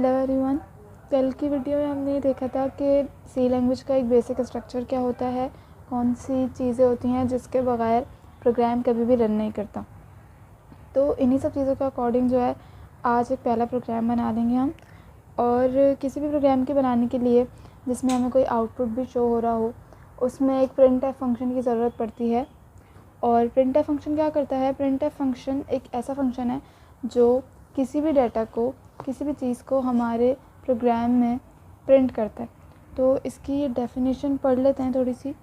Hello everyone. कल की video में हमने ये देखा था कि सी लैंग्वेज का एक बेसिक स्ट्रक्चर क्या होता है, कौन सी चीज़ें होती हैं जिसके बगैर प्रोग्राम कभी भी रन नहीं करता। तो इन्हीं सब चीज़ों के अकॉर्डिंग जो है आज एक पहला प्रोग्राम बना लेंगे हम। और किसी भी प्रोग्राम के बनाने के लिए जिसमें हमें कोई आउटपुट भी शो हो रहा हो, उसमें एक प्रिंट एफ फंक्शन की ज़रूरत पड़ती है। और प्रिंट एफ फंक्शन क्या करता है? प्रिंट एफ फंक्शन एक ऐसा फंक्शन है जो किसी भी डाटा को, किसी भी चीज़ को हमारे प्रोग्राम में प्रिंट करता है। तो इसकी ये डेफिनेशन पढ़ लेते हैं थोड़ी सी,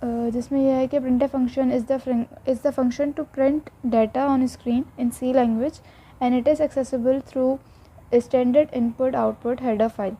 जिसमें यह है कि printf function is the function to print data on screen in C language and it is accessible through standard input output header file.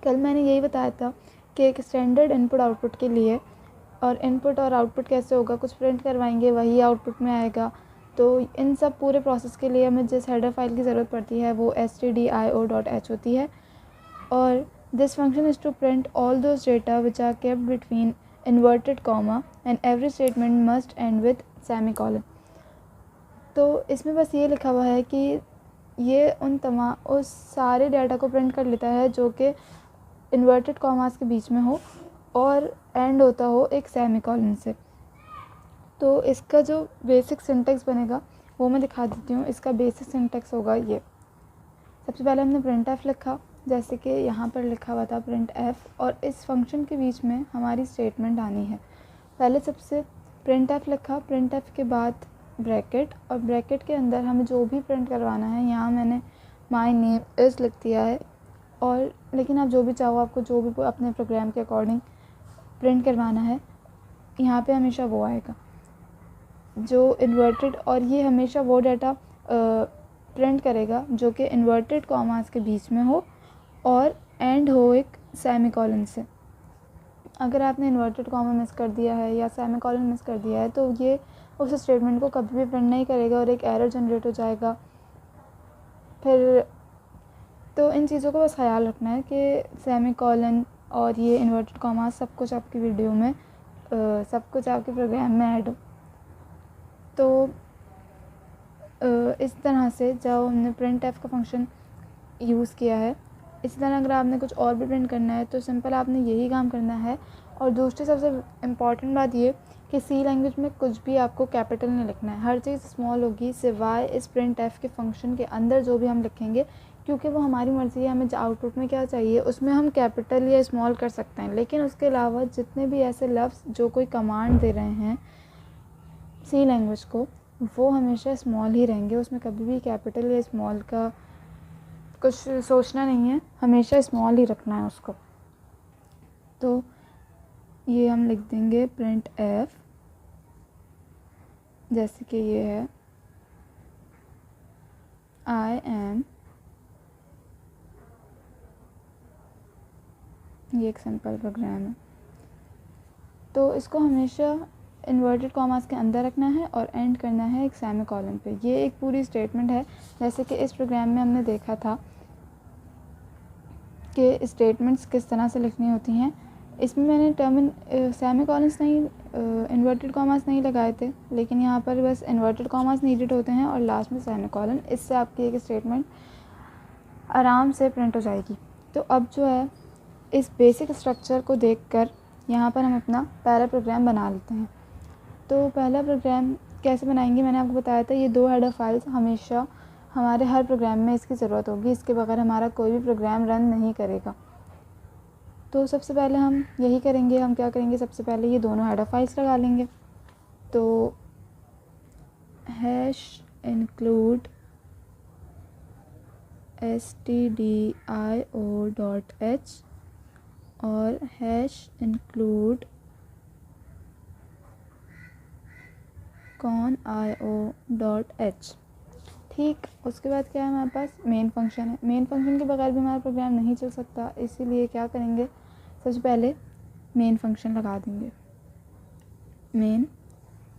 कल मैंने यही बताया था कि एक स्टैंडर्ड इनपुट आउटपुट के लिए, और इनपुट और आउटपुट कैसे होगा, कुछ प्रिंट करवाएंगे वही आउटपुट में आएगा। तो इन सब पूरे प्रोसेस के लिए हमें जिस हेडर फाइल की ज़रूरत पड़ती है वो stdio.h होती है। और this function is to print all those data which are kept between inverted comma and every statement must end with semicolon. तो इसमें बस ये लिखा हुआ है कि ये उस सारे डाटा को प्रिंट कर लेता है जो कि इन्वर्टेड कॉमास के बीच में हो और एंड होता हो एक सेमीकोलन से। तो इसका जो बेसिक सिंटेक्स बनेगा वो मैं दिखा देती हूँ। इसका बेसिक सिंटेक्स होगा ये। सबसे पहले हमने प्रिंट एफ लिखा, जैसे कि यहाँ पर लिखा हुआ था प्रिंट एफ, और इस फंक्शन के बीच में हमारी स्टेटमेंट आनी है। पहले सबसे प्रिंट एफ लिखा, प्रिंट एफ के बाद ब्रैकेट, और ब्रैकेट के अंदर हमें जो भी प्रिंट करवाना है, यहाँ मैंने माई नेम इज़ लिख दिया है। और लेकिन आप जो भी चाहो, आपको जो भी अपने प्रोग्राम के अकॉर्डिंग प्रिंट करवाना है, यहाँ पे हमेशा वो आएगा जो इन्वर्टेड, और ये हमेशा वो डाटा प्रिंट करेगा जो कि इन्वर्टेड कॉमास के बीच में हो और एंड हो एक सेमीकोलन से। अगर आपने इन्वर्टेड कॉमा मिस कर दिया है या सेमीकोलन मिस कर दिया है तो ये उस स्टेटमेंट को कभी भी प्रिंट नहीं करेगा और एक एरर जनरेट हो जाएगा। फिर तो इन चीज़ों का बस ख्याल रखना है कि सेमीकोलन और ये इन्वर्टेड कॉमा सब कुछ आपकी वीडियो में, सब कुछ आपके प्रोग्राम में ऐड हो। तो इस तरह से जब हमने प्रिंट एफ का फंक्शन यूज़ किया है, इसी तरह अगर आपने कुछ और भी प्रिंट करना है तो सिंपल आपने यही काम करना है। और दूसरी सबसे इम्पॉर्टेंट बात ये कि सी लैंग्वेज में कुछ भी आपको कैपिटल नहीं लिखना है, हर चीज़ स्मॉल होगी सिवाय इस प्रिंट एफ के फंक्शन के अंदर जो भी हम लिखेंगे, क्योंकि वो हमारी मर्ज़ी है, हमें आउटपुट में क्या चाहिए उसमें हम कैपिटल या स्मॉल कर सकते हैं। लेकिन उसके अलावा जितने भी ऐसे लफ्ज़ जो कोई कमांड दे रहे हैं सी लैंग्वेज को, वो हमेशा स्मॉल ही रहेंगे, उसमें कभी भी कैपिटल या स्मॉल का कुछ सोचना नहीं है, हमेशा स्मॉल ही रखना है उसको। तो ये हम लिख देंगे प्रिंट एफ, जैसे कि ये है आई एम, ये एक सिंपल प्रोग्राम है। तो इसको हमेशा इन्वर्टेड कॉमास के अंदर रखना है और एंड करना है एक सेमीकोलन पे। ये एक पूरी स्टेटमेंट है, जैसे कि इस प्रोग्राम में हमने देखा था कि स्टेटमेंट्स किस तरह से लिखनी होती हैं। इसमें मैंने सेमीकोलन्स नहीं, इन्वर्टेड कॉमास नहीं लगाए थे, लेकिन यहाँ पर बस इन्वर्टेड कॉमास नीडेड होते हैं और लास्ट में सेमीकोलन। इससे आपकी एक स्टेटमेंट आराम से प्रिंट हो जाएगी। तो अब जो है इस बेसिक स्ट्रक्चर को देखकर यहाँ पर हम अपना पहला प्रोग्राम बना लेते हैं। तो पहला प्रोग्राम कैसे बनाएंगे मैंने आपको बताया था। ये 2 हेडर फाइल्स हमेशा हमारे हर प्रोग्राम में इसकी ज़रूरत होगी, इसके बगैर हमारा कोई भी प्रोग्राम रन नहीं करेगा। तो सबसे पहले हम यही करेंगे। हम क्या करेंगे, सबसे पहले ये दोनों हेडर फाइल्स लगा लेंगे। तो हैश इंक्लूड stdio.h और हैश इंक्लूड conio.h। ठीक, उसके बाद क्या है, हमारे पास मेन फंक्शन है। मेन फंक्शन के बगैर भी हमारा प्रोग्राम नहीं चल सकता, इसीलिए क्या करेंगे, सबसे पहले मेन फंक्शन लगा देंगे, मेन।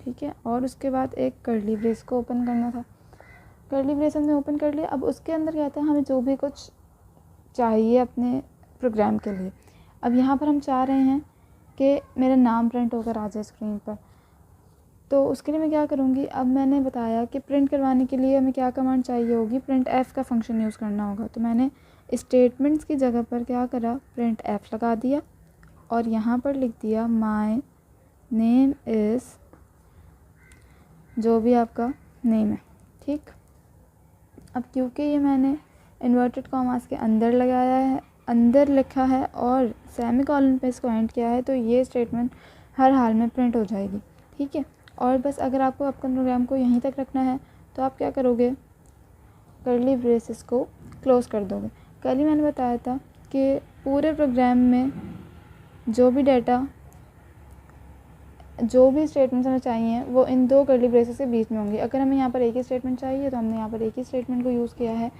ठीक है, और उसके बाद एक कर्ली ब्रेस को ओपन करना था। कर्ली ब्रेस हमने ओपन कर लिया। अब उसके अंदर कहते हैं हमें जो भी कुछ चाहिए अपने प्रोग्राम के लिए। अब यहाँ पर हम चाह रहे हैं कि मेरा नाम प्रिंट होकर आ जाए स्क्रीन पर। तो उसके लिए मैं क्या करूँगी, अब मैंने बताया कि प्रिंट करवाने के लिए हमें क्या कमांड चाहिए होगी, प्रिंट एफ का फंक्शन यूज़ करना होगा। तो मैंने स्टेटमेंट्स की जगह पर क्या करा, प्रिंट एफ लगा दिया और यहाँ पर लिख दिया माय नेम इज़, जो भी आपका नेम है, ठीक। अब क्योंकि ये मैंने इन्वर्टेड कॉमास के अंदर लगाया है, अंदर लिखा है और सेमीकोलन पे इसको एंड किया है, तो ये स्टेटमेंट हर हाल में प्रिंट हो जाएगी, ठीक है। और बस अगर आपको आपका प्रोग्राम को यहीं तक रखना है तो आप क्या करोगे, कर्ली ब्रेसेस को क्लोज़ कर दोगे। कल ही मैंने बताया था कि पूरे प्रोग्राम में जो भी डाटा, जो भी स्टेटमेंट्स हमें चाहिए वो इन दो कर्ली ब्रेसेस के बीच में होंगी। अगर हमें यहाँ पर एक ही स्टेटमेंट चाहिए तो हमने यहाँ पर एक ही स्टेटमेंट को यूज़ किया है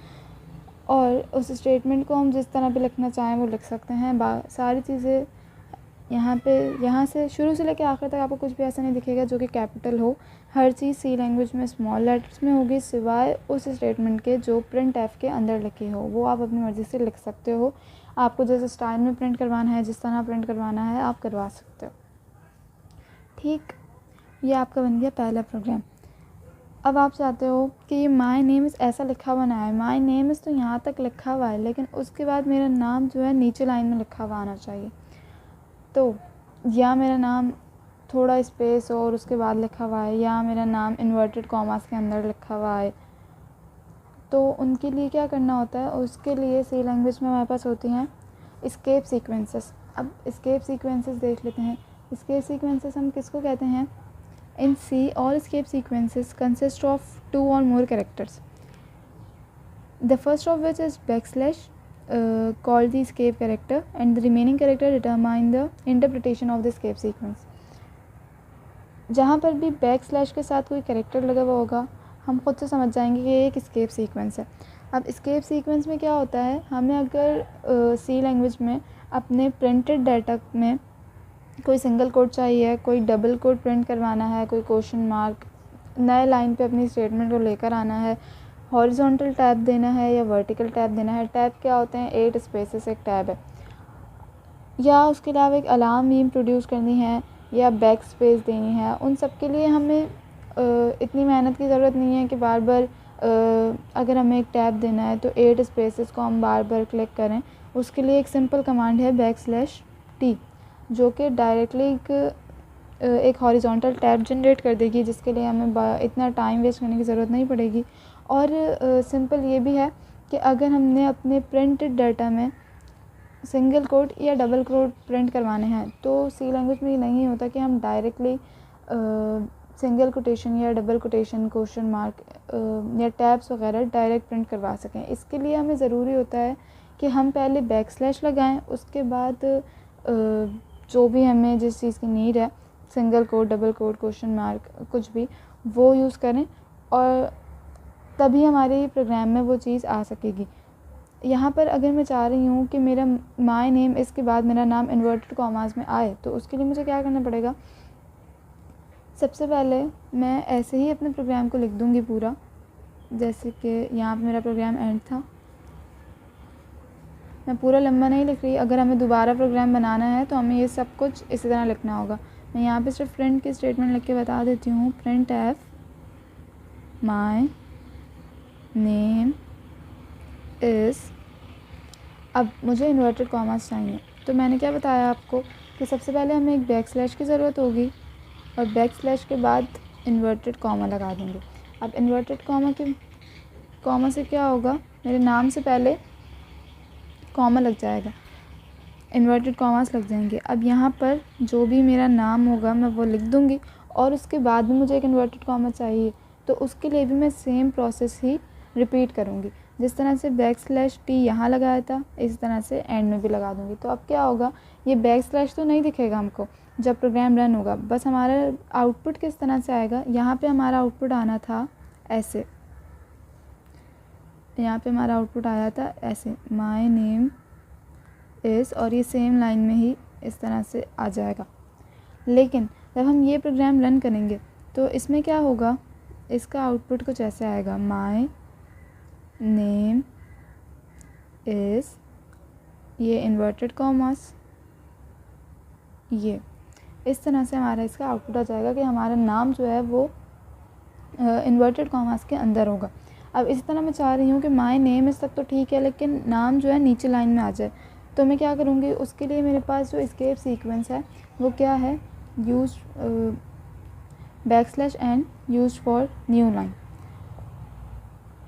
और उस स्टेटमेंट को हम जिस तरह भी लिखना चाहें वो लिख सकते हैं। सारी चीज़ें यहाँ से शुरू से लेकर आखिर तक आपको कुछ भी ऐसा नहीं दिखेगा जो कि कैपिटल हो। हर चीज़ सी लैंग्वेज में स्मॉल लेटर्स में होगी, सिवाय उस स्टेटमेंट के जो प्रिंट एफ के अंदर लिखी हो, वो आप अपनी मर्ज़ी से लिख सकते हो। आपको जैसे स्टाइल में प्रिंट करवाना है, जिस तरह प्रिंट करवाना है आप करवा सकते हो, ठीक। ये आपका बन गया पहला प्रोग्राम। अब आप चाहते हो कि ये माय नेम इज़ ऐसा लिखा हुआ ना है, माय नेम इज़ तो यहाँ तक लिखा हुआ है, लेकिन उसके बाद मेरा नाम जो है नीचे लाइन में लिखा हुआ आना चाहिए। तो या मेरा नाम थोड़ा स्पेस और उसके बाद लिखा हुआ है, या मेरा नाम इन्वर्टेड कॉमास के अंदर लिखा हुआ है, तो उनके लिए क्या करना होता है, उसके लिए सी लैंग्वेज में हमारे पास होती हैं एस्केप सीक्वेंसेस। अब एस्केप सीक्वेंसेस देख लेते हैं। एस्केप सीक्वेंसेस हम किसको कहते हैं, in C all escape sequences consist of 2 or more characters, the first of which is backslash called the escape character and the remaining character determine the interpretation of the escape sequence। जहाँ पर भी back slash के साथ कोई character लगा हुआ होगा हम खुद से समझ जाएंगे कि ये एक escape सीक्वेंस है। अब escape सीक्वेंस में क्या होता है, हमें अगर सी लैंग्वेज में अपने प्रिंटेड डाटा में कोई सिंगल कोड चाहिए, कोई डबल कोड प्रिंट करवाना है, कोई क्वेश्चन मार्क, नए लाइन पे अपनी स्टेटमेंट को लेकर आना है, हॉरिजॉन्टल टैब देना है या वर्टिकल टैब देना है। टैब क्या होते हैं, 8 स्पेसेस एक टैब है, या उसके अलावा एक अलार्म मीम प्रोड्यूस करनी है या बैक स्पेस देनी है। उन सब के लिए हमें इतनी मेहनत की ज़रूरत नहीं है कि बार बार अगर हमें एक टैब देना है तो 8 स्पेसेस को हम बार बार क्लिक करें। उसके लिए एक सिंपल कमांड है _t, जो कि डायरेक्टली एक हॉरिजॉन्टल टैब जनरेट कर देगी, जिसके लिए हमें इतना टाइम वेस्ट करने की ज़रूरत नहीं पड़ेगी। और सिंपल ये भी है कि अगर हमने अपने प्रिंटेड डाटा में सिंगल कोड या डबल कोड प्रिंट करवाने हैं तो सी लैंग्वेज में ये नहीं होता कि हम डायरेक्टली सिंगल कोटेशन या डबल कोटेशन, क्वेश्चन मार्क या टैब्स वगैरह डायरेक्ट प्रिंट करवा सकें। इसके लिए हमें ज़रूरी होता है कि हम पहले बैकस्लैश लगाएं, उसके बाद जो भी हमें जिस चीज़ की नीड है, single code, double quote, question mark, कुछ भी वो यूज़ करें और तभी हमारे प्रोग्राम में वो चीज़ आ सकेगी। यहाँ पर अगर मैं चाह रही हूँ कि मेरा माय नेम इसके बाद मेरा नाम इन्वर्टेड कॉमास में आए, तो उसके लिए मुझे क्या करना पड़ेगा, सबसे पहले मैं ऐसे ही अपने प्रोग्राम को लिख दूँगी पूरा, जैसे कि यहाँ पर मेरा प्रोग्राम एंड था। मैं पूरा लंबा नहीं लिख रही, अगर हमें दोबारा प्रोग्राम बनाना है तो हमें ये सब कुछ इसी तरह लिखना होगा। मैं यहाँ पे सिर्फ प्रिंट की स्टेटमेंट लिख के बता देती हूँ, print F my name is. अब मुझे इन्वर्टेड कॉमास चाहिए, तो मैंने क्या बताया आपको कि सबसे पहले हमें एक बैक स्लैश की ज़रूरत होगी और बैक स्लैश के बाद इन्वर्टेड कॉमा लगा देंगे। अब इन्वर्टेड कॉमा से क्या होगा, मेरे नाम से पहले कॉमा लग जाएगा, इन्वर्टेड कॉमास लग जाएंगे। अब यहाँ पर जो भी मेरा नाम होगा मैं वो लिख दूँगी और उसके बाद भी मुझे एक इन्वर्टेड कॉमा चाहिए, तो उसके लिए भी मैं सेम प्रोसेस ही रिपीट करूँगी। जिस तरह से _t यहाँ लगाया था, इस तरह से एंड में भी लगा दूँगी। तो अब क्या होगा, ये _ तो नहीं दिखेगा हमको जब प्रोग्राम रन होगा, बस हमारा आउटपुट किस तरह से आएगा, यहाँ पे हमारा आउटपुट आना था ऐसे, यहाँ पे हमारा आउटपुट आया था ऐसे, माय नेम इज़, और ये सेम लाइन में ही इस तरह से आ जाएगा। लेकिन जब हम ये प्रोग्राम रन करेंगे तो इसमें क्या होगा, इसका आउटपुट कुछ ऐसे आएगा, माय नेम इज़, ये इन्वर्टेड कॉमास, ये इस तरह से हमारा इसका आउटपुट आ जाएगा कि हमारा नाम जो है वो इन्वर्टेड कॉमास के अंदर होगा। अब इसी तरह मैं चाह रही हूँ कि माय नेम इस तक तो ठीक है, लेकिन नाम जो है नीचे लाइन में आ जाए। तो मैं क्या करूँगी, उसके लिए मेरे पास जो एस्केप सीक्वेंस है वो क्या है, use \n use for new line.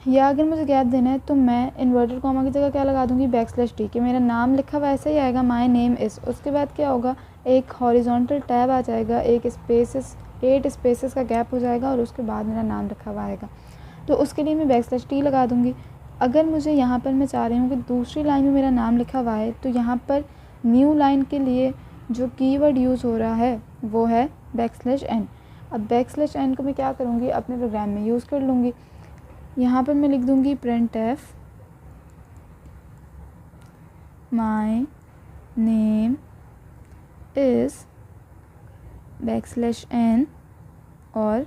या अगर मुझे गैप देना है तो मैं इन्वर्टेड कॉमा की जगह क्या लगा दूँगी, \t, कि मेरा नाम लिखा हुआ ऐसा ही आएगा, माय नेम इज़। उसके बाद क्या होगा, एक हॉरिजॉन्टल टैब आ जाएगा, एक स्पेसेस 8 स्पेसेस का गैप हो जाएगा और उसके बाद मेरा नाम लिखा हुआ आएगा। तो उसके लिए मैं \t लगा दूँगी। अगर मुझे यहाँ पर मैं चाह रही हूँ कि दूसरी लाइन में मेरा नाम लिखा हुआ है, तो यहाँ पर न्यू लाइन के लिए जो कीवर्ड यूज़ हो रहा है वो है \n। अब \n को मैं क्या करूँगी, अपने प्रोग्राम में यूज़ कर लूँगी। यहाँ पर मैं लिख दूँगी printf my name is \n और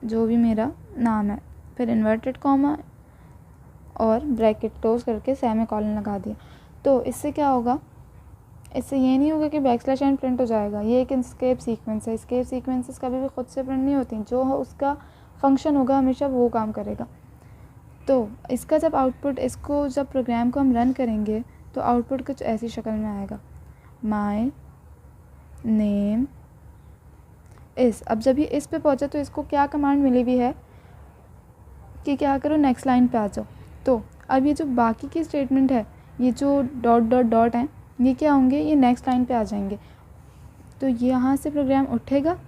जो भी मेरा नाम है, फिर इन्वर्टेड कॉमा और ब्रैकेट क्लोज करके सेमीकोलन लगा दिया। तो इससे क्या होगा, इससे ये नहीं होगा कि \n प्रिंट हो जाएगा। ये एक एस्केप सीक्वेंस है। एस्केप सीक्वेंसेस कभी भी खुद से प्रिंट नहीं होती, जो उसका फंक्शन होगा हमेशा वो काम करेगा। तो इसका जब आउटपुट, इसको जब प्रोग्राम को हम रन करेंगे तो आउटपुट कुछ ऐसी शक्ल में आएगा, माय नेम इस। अब जब ये इस पे पहुंचा तो इसको क्या कमांड मिली हुई है कि क्या करो, नेक्स्ट लाइन पे आ जाओ। तो अब ये जो बाकी की स्टेटमेंट है, ये जो डॉट डॉट डॉट हैं, ये क्या होंगे, ये नेक्स्ट लाइन पे आ जाएंगे। तो यहाँ से प्रोग्राम उठेगा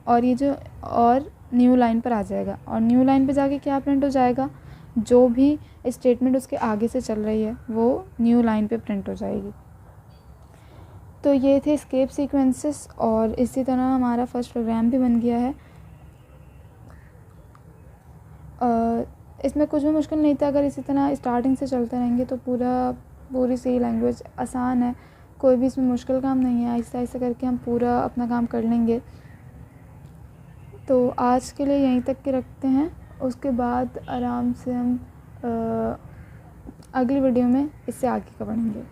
और ये जो और न्यू लाइन पर आ जाएगा, और न्यू लाइन पे जाके क्या प्रिंट हो जाएगा, जो भी स्टेटमेंट उसके आगे से चल रही है वो न्यू लाइन पे प्रिंट हो जाएगी। तो ये थे एस्केप सीक्वेंसेस, और इसी तरह हमारा फर्स्ट प्रोग्राम भी बन गया है। इसमें कुछ भी मुश्किल नहीं था। अगर इसी तरह स्टार्टिंग से चलते रहेंगे तो पूरी सी लैंग्वेज आसान है, कोई भी इसमें मुश्किल काम नहीं है। आहिस्ता आहिस्ता करके हम पूरा अपना काम कर लेंगे। तो आज के लिए यहीं तक के रखते हैं, उसके बाद आराम से हम अगली वीडियो में इससे आगे का बढ़ेंगे।